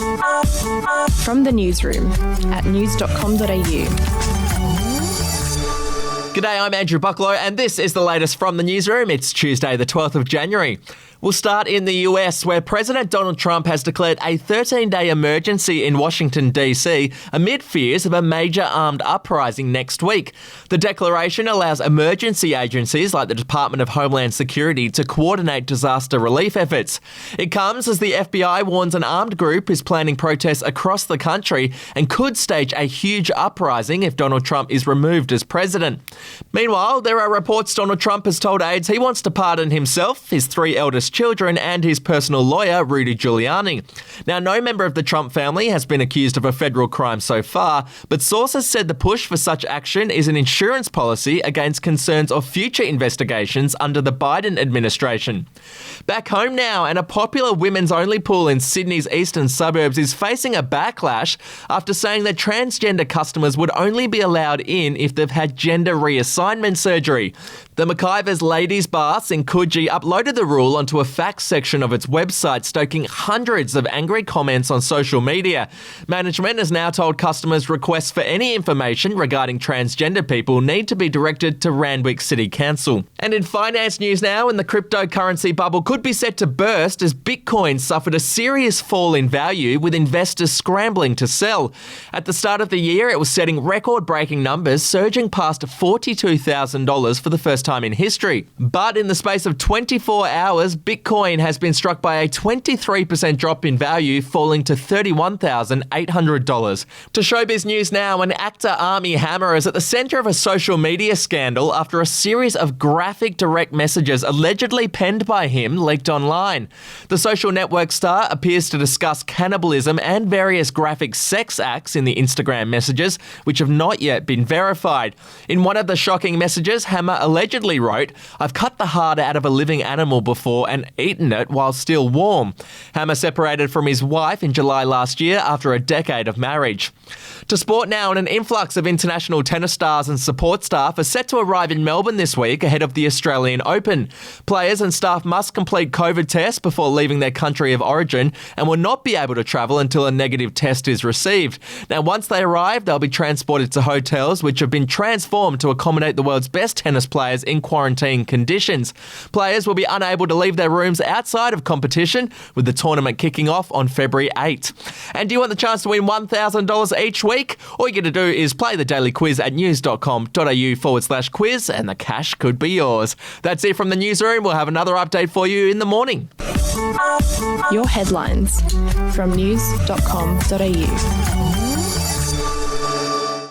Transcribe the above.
From the Newsroom at news.com.au. G'day, I'm Andrew Bucklow, and this is the latest from the Newsroom. It's Tuesday, the 12th of January. We'll start in the US, where President Donald Trump has declared a 13-day emergency in Washington, D.C., amid fears of a major armed uprising next week. The declaration allows emergency agencies like the Department of Homeland Security to coordinate disaster relief efforts. It comes as the FBI warns an armed group is planning protests across the country and could stage a huge uprising if Donald Trump is removed as president. Meanwhile, there are reports Donald Trump has told aides he wants to pardon himself, his three eldest children and his personal lawyer, Rudy Giuliani. Now, no member of the Trump family has been accused of a federal crime so far, but sources said the push for such action is an insurance policy against concerns of future investigations under the Biden administration. Back home now, and a popular women's-only pool in Sydney's eastern suburbs is facing a backlash after saying that transgender customers would only be allowed in if they've had gender reassignment surgery. The McIver's Ladies Baths in Coogee uploaded the rule onto a facts section of its website, stoking hundreds of angry comments on social media. Management has now told customers requests for any information regarding transgender people need to be directed to Randwick City Council. And in finance news now, and the cryptocurrency bubble could be set to burst as Bitcoin suffered a serious fall in value, with investors scrambling to sell. At the start of the year, it was setting record-breaking numbers, surging past $42,000 for the first time in history. But in the space of 24 hours, Bitcoin has been struck by a 23% drop in value, falling to $31,800. To showbiz news now, and actor Armie is at the centre of a social media scandal after a series of graphic direct messages allegedly penned by him leaked online. The social network star appears to discuss cannibalism and various graphic sex acts in the Instagram messages, which have not yet been verified. In one of the shocking messages, Hammer allegedly wrote, "I've cut the heart out of a living animal before and eaten it while still warm." Hammer separated from his wife in July last year after a decade of marriage. To sport now, and an influx of international tennis stars and support staff are set to arrive in Melbourne this week ahead of the Australian Open. Players and staff must complete COVID tests before leaving their country of origin and will not be able to travel until a negative test is received. Now, once they arrive, they'll be transported to hotels which have been transformed to accommodate the world's best tennis players in quarantine conditions. Players will be unable to leave their rooms outside of competition, with the tournament kicking off on February 8. And do you want the chance to win $1,000 each week? All you got to do is play the daily quiz at news.com.au/quiz and the cash could be yours. That's it from the Newsroom. We'll have another update for you in the morning. Your headlines from news.com.au.